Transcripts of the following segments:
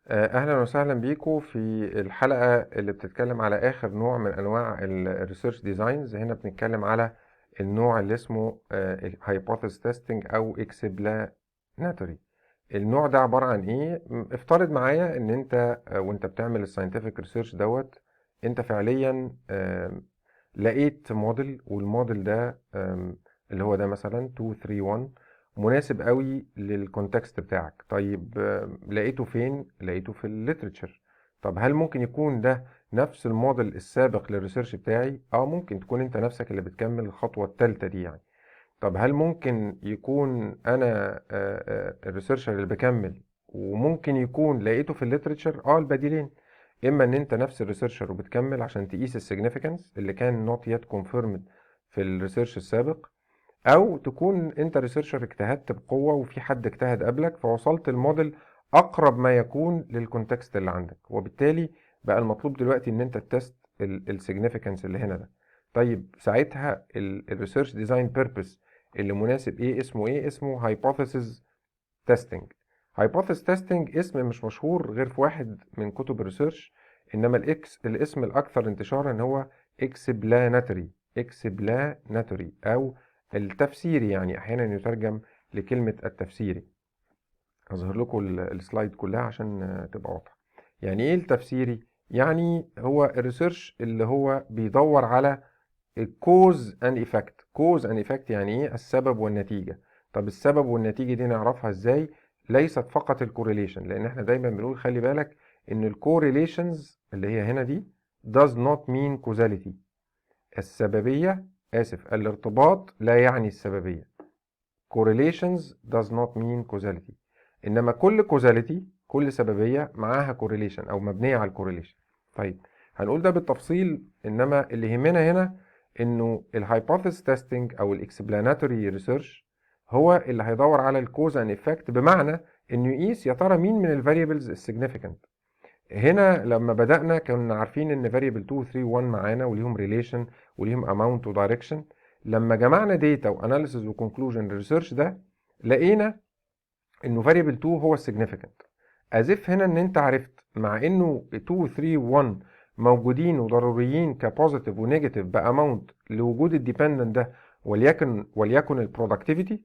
أهلا وسهلا بيكم في الحلقة اللي بتتكلم على آخر نوع من أنواع الريسيرش ديزاينز. هنا بنتكلم على النوع اللي اسمه hypothesis testing أو explanatory. النوع ده عبارة عن إيه؟ افترض معايا إن أنت وأنت بتعمل الساينتفك ريسيرش أنت فعليا لقيت موديل، والموديل ده اللي هو ده مثلا 231 مناسب قوي للكونتكست بتاعك. طيب لقيته فين؟ لقيته في الليتريتشر. طب هل ممكن يكون ده نفس الموديل السابق للريسيرش بتاعي؟ ممكن تكون انت نفسك اللي بتكمل الخطوة الثالثة دي يعني. طب هل ممكن يكون انا الريسيرشر اللي بكمل وممكن يكون لقيته في الليتريتشر؟ البديلين: اما ان انت نفس الريسيرشر وبتكمل عشان تقيس السيجنيفيكانس اللي كان نوت يت كونفيرمد في الريسيرش السابق، او تكون انت ريسيرشر اجتهدت بقوه وفي حد اجتهد قبلك فوصلت الموديل اقرب ما يكون للكونتكست اللي عندك، وبالتالي بقى المطلوب دلوقتي ان انت تست السيجنيفيكانس اللي هنا ده. طيب ساعتها الريسيرش ديزاين بيربس اللي مناسب ايه؟ اسمه ايه؟ اسمه هايبوثيسز تيستنج. هايبوثيسز تيستنج اسم مش مشهور غير في واحد من كتب الريسيرش، انما الاسم الاكثر انتشارا هو اكسبلاناتوري. اكسبلاناتوري او التفسيري، يعني احيانا يترجم لكلمة التفسيري. هظهر لكم السلايد كلها عشان تبقى واضحة. يعني ايه التفسيري؟ يعني هو الريسيرش اللي هو بيدور على الكوز اند ايفكت. كوز اند ايفكت يعني ايه؟ السبب والنتيجة. طب السبب والنتيجة دي نعرفها ازاي؟ ليست فقط الكوريليشن، لان احنا دايما بنقول خلي بالك ان الكوريليشنز اللي هي هنا دي does not mean causality. السببية، الارتباط لا يعني السببية. correlations does not mean causality. انما كل causality، كل سببية معاها correlation او مبنية على الكوريليشن. طيب هنقول ده بالتفصيل، انما اللي يهمنا هنا انه الهايبوثيس تيستنج او الاكسبلاناتوري ريسيرش هو اللي هيدور على الكوز اند افكت، بمعنى انه يقيس يا ترى مين من الفاريبلز السيجنيفيكانت. هنا لما بدأنا كنا عارفين ان variable 2 و 3 و 1 معانا وليهم relation وليهم amount و direction. لما جمعنا data و analysis و conclusion للريسيرش ده لقينا انه variable 2 هو السيجنيفيكانت. as if هنا ان انت عرفت مع انه 2 و 3 و 1 موجودين وضروريين كبوزيتيف ونيجاتيف باماونت لوجود الديبندنت ده، وليكن البرودكتيفيتي،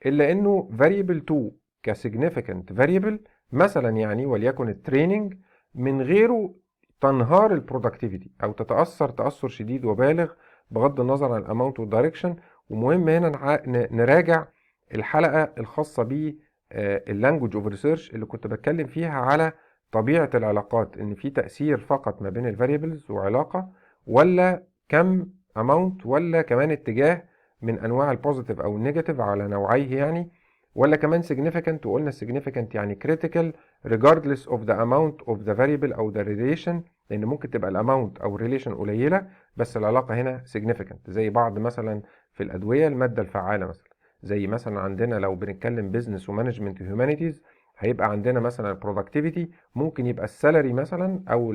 الا انه variable 2 كسيجنيفيكانت variable مثلا، يعني وليكن التريننج، من غيره تنهار البرودكتيفيتي او تتاثر تاثر شديد وبالغ بغض النظر عن الاماونت والدايركشن. ومهم هنا نراجع الحلقه الخاصه ب اللانجوج اوف ريسيرش اللي كنت بتكلم فيها على طبيعه العلاقات، ان في تاثير فقط ما بين الفاريبلز وعلاقه، ولا كم اماونت، ولا كمان اتجاه من انواع البوزيتيف او النيجاتيف على نوعيه يعني، ولا كمان significant. وقلنا significant يعني critical regardless of the amount of the variable أو the relation، لأن ممكن تبقى الاماونت أو الريليشن قليلة بس العلاقة هنا significant، زي بعض مثلا في الأدوية المادة الفعالة مثلا. زي مثلا عندنا لو بنتكلم بيزنس ومانجمنت وهيومانيتيز، هيبقى عندنا مثلا البرودكتيفيتي، ممكن يبقى السالري مثلا او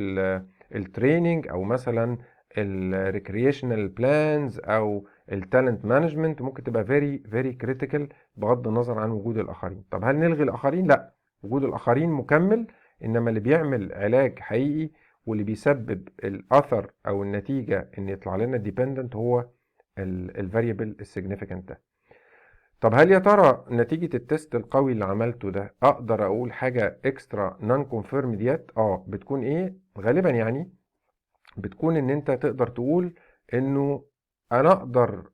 التريننج او مثلا الريكريشنال بلانز او التالنت مانجمنت، ممكن تبقى very very critical بغض النظر عن وجود الآخرين. طب هل نلغي الآخرين؟ لا، وجود الآخرين مكمل، إنما اللي بيعمل علاج حقيقي واللي بيسبب الأثر أو النتيجة إن يطلع لنا dependent هو الفاريبل السيجنيفيكانت ده. طب هل يا ترى نتيجة التست القوي اللي عملته ده أقدر أقول حاجة إكسترا نون كونفيرم ديت؟ بتكون إيه؟ غالبا يعني بتكون إن أنت تقدر تقول إنه أنا أقدر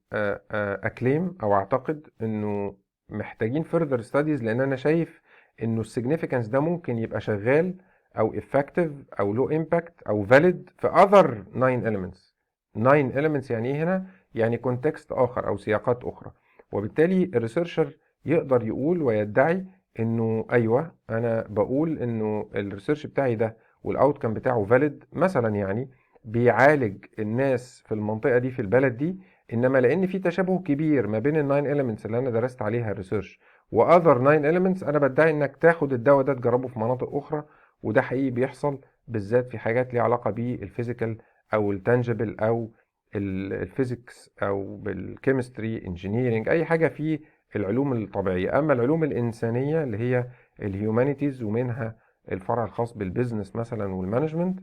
أكليم أو أعتقد إنه محتاجين further studies، لان انا شايف انه السيجنيفيكانس ده ممكن يبقى شغال او effective او low impact او valid في other 9 elements. 9 elements يعني ايه هنا؟ يعني context اخر او سياقات اخرى. وبالتالي الريسيرشر يقدر يقول ويدعي انه ايوه انا بقول انه الريسيرش بتاعي ده والاوتكم بتاعه valid مثلا، يعني بيعالج الناس في المنطقة دي في البلد دي، انما لان في تشابه كبير ما بين الناين اليمنتس اللي انا درست عليها الريسيرش واذر ناين اليمنتس، انا بدعي انك تاخد الدواء ده تجربه في مناطق اخرى. وده حقيقي بيحصل بالذات في حاجات ليها علاقه بالفيزيكال او التانجبل او الفيزيكس او بالكيمستري انجينيرنج، اي حاجه في العلوم الطبيعيه. اما العلوم الانسانيه اللي هي الهيومانيتيز ومنها الفرع الخاص بالبيزنس مثلا والمانجمنت،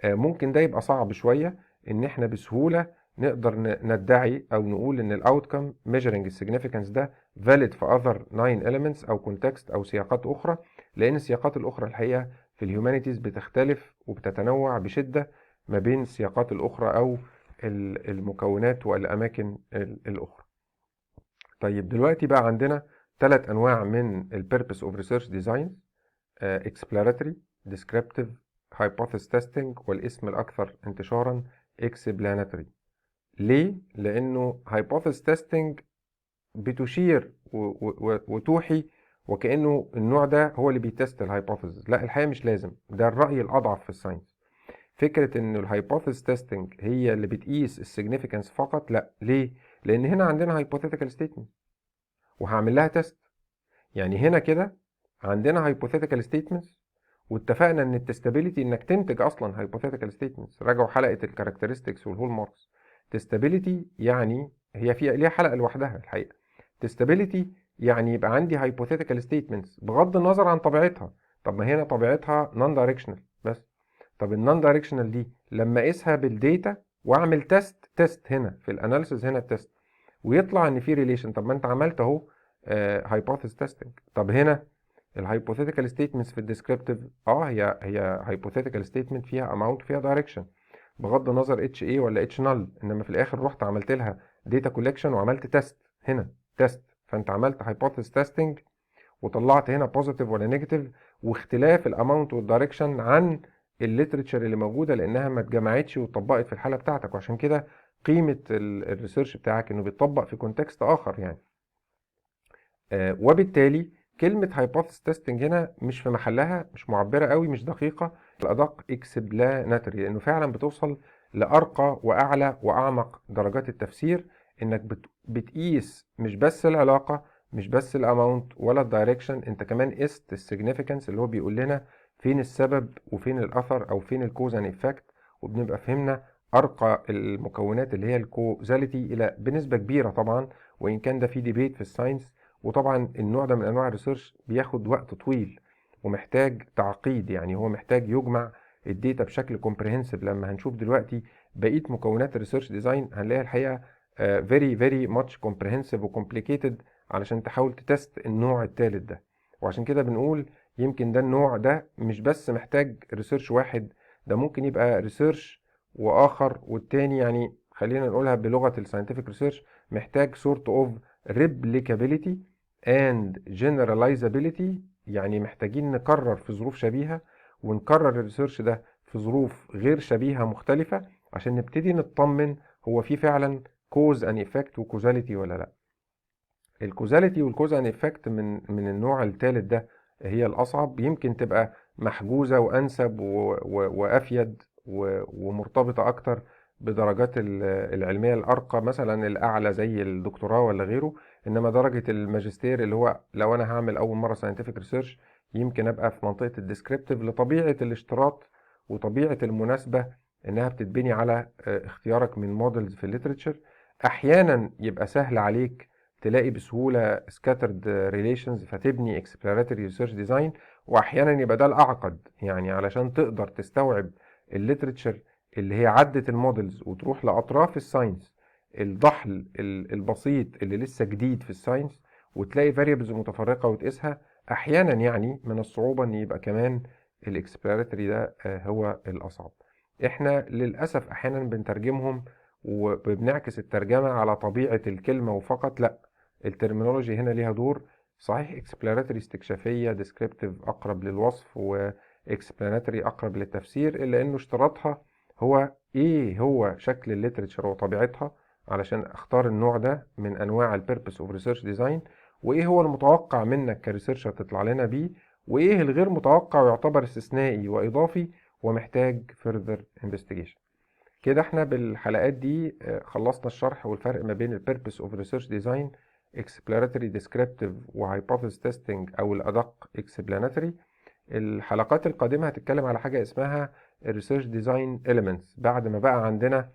ممكن ده يبقى صعب شوية ان احنا بسهولة نقدر ندعي او نقول ان الاوتكم measuring significance ده valid في other 9 elements او context او سياقات اخرى، لان السياقات الاخرى الحقيقة في الهيومانيتيز بتختلف وبتتنوع بشدة ما بين السياقات الاخرى او المكونات والاماكن الاخرى. طيب دلوقتي بقى عندنا 3 انواع من purpose of research design: exploratory، descriptive، hypothesis testing، والاسم الأكثر انتشارا explanatory. ليه؟ لأنه hypothesis testing بتشير وتوحي وكأنه النوع ده هو اللي بيتست الهايبوثيسز. لا، الحقيقة مش لازم، ده الرأي الأضعف في الساينس. فكرة إن الهايبوثيسز تيستنج هي اللي بتقيس السيجنيفيكانس فقط، لا. ليه؟ لأن هنا عندنا hypothetical statement وهعمل لها تيست. يعني هنا كده عندنا hypothetical statements، واتفقنا ان التستابيليتي انك تنتج اصلا hypothetical statements. راجعوا حلقه الكاركترستكس والهول ماركس. تستابيليتي يعني هي فيها ليها حلقه لوحدها الحقيقه. تستابيليتي يعني يبقى عندي hypothetical statements بغض النظر عن طبيعتها. طب ما هنا طبيعتها نون دايركشنال بس. طب النون دايركشنال دي لما اقيسها بالديتا واعمل تيست هنا في الاناليسيز، هنا التيست ويطلع ان في ريليشن، طب ما انت عملت اهو hypothesis testing. طب هنا الهايبوثيتيكال ستيتمنتس في الديسكريبتيف هي هايبوثيتيكال ستيتمنت فيها اماونت فيها دايركشن بغض النظر اتش اي ولا اتش نال، انما في الاخر رحت عملت لها داتا كولكشن وعملت تيست هنا تيست، فانت عملت هايبوثيسيس تيستنج وطلعت هنا بوزيتيف ولا نيجاتيف، واختلاف الاماونت والدايركشن عن الليترشر اللي موجوده لانها ما اتجمعتش واتطبقت في الحاله بتاعتك. وعشان كده قيمه الريسيرش بتاعك انه بيتطبق في كونتكست اخر يعني. وبالتالي كلمة hypothesis testing هنا مش في محلها، مش معبرة قوي، مش دقيقة. الأدق explanatory، لأنه فعلا بتوصل لأرقى وأعلى وأعمق درجات التفسير، إنك بتقيس مش بس العلاقة، مش بس الأماونت ولا الدايركشن، أنت كمان قست السيجنيفيكانس اللي هو بيقول لنا فين السبب وفين الأثر أو فين الكوز أند إفكت، وبنبقى فهمنا أرقى المكونات اللي هي الكوزاليتي إلى بنسبة كبيرة طبعا، وإن كان ده في ديبيت في الساينس. وطبعا النوع ده من انواع الريسيرش بياخد وقت طويل ومحتاج تعقيد، يعني هو محتاج يجمع الداتا بشكل كومبريهنسيف. لما هنشوف دلوقتي بقيه مكونات الريسيرش ديزاين هنلاقيها الحقيقه very very much comprehensive وكومبليكيتد علشان تحاول تتست النوع الثالث ده. وعشان كده بنقول يمكن ده النوع ده مش بس محتاج ريسيرش واحد، ده ممكن يبقى ريسيرش واخر والتاني، يعني خلينا نقولها بلغه الساينتفك ريسيرش محتاج sort of replicability and generalizability. يعني محتاجين نكرر في ظروف شبيهة ونكرر الريسيرش ده في ظروف غير شبيهة مختلفة عشان نبتدي نطمن هو في فعلا كوز ان افكت وكوزاليتي ولا لا. الكوزاليتي والكوز ان افكت من النوع الثالث ده هي الاصعب، يمكن تبقى محجوزة وانسب وافيد ومرتبطة اكتر بدرجات العلمية الارقى، مثلا الاعلى زي الدكتوراه ولا غيره. انما درجة الماجستير اللي هو لو انا هعمل اول مرة ساينتفك ريسيرش يمكن ابقى في منطقة الديسكريبتيف لطبيعة الاشتراط وطبيعة المناسبة انها بتتبني على اختيارك من مودلز في الليتريتشر. احيانا يبقى سهل عليك تلاقي بسهولة scattered relations فتبني exploratory research design، واحيانا يبقى ده الاعقد، يعني علشان تقدر تستوعب الليتريتشر اللي هي عدت المودلز وتروح لاطراف الساينس، الضحل البسيط اللي لسه جديد في الساينس، وتلاقي فاريبلز متفرقه وتقيسها. احيانا يعني من الصعوبه ان يبقى كمان الاكسبلوراتوري ده هو الاصعب. احنا للاسف احيانا بنترجمهم وبنعكس الترجمه على طبيعه الكلمه وفقط، لا، الترمينولوجي هنا ليها دور. صحيح اكسبلوراتوري استكشافيه، ديسكريبتيف اقرب للوصف، واكسبلاناتوري اقرب للتفسير، الا انه اشتراطها هو ايه هو شكل الليتريتشر وطبيعتها علشان اختار النوع ده من انواع البيربس اوف ريسيرش ديزاين، وايه هو المتوقع منك كريسيرشر تطلع لنا بيه، وايه الغير متوقع ويعتبر استثنائي واضافي ومحتاج further investigation. كده احنا بالحلقات دي خلصنا الشرح والفرق ما بين البيربس اوف ريسيرش ديزاين، exploratory descriptive وhypothesis testing او الادق explanatory. الحلقات القادمة هتتكلم على حاجة اسمها الريسيرش ديزاين elements، بعد ما بقى عندنا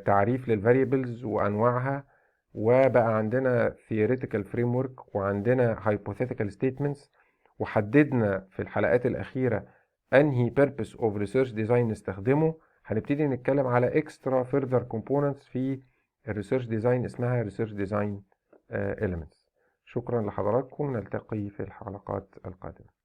تعريف للفاريبلز وانواعها، وبقى عندنا theoretical framework وعندنا hypothetical statements وحددنا في الحلقات الأخيرة أنهي purpose of research design نستخدمه، هنبتدي نتكلم على extra further components في الريسيرش ديزاين اسمها research design elements. شكرا لحضراتكم، نلتقي في الحلقات القادمة.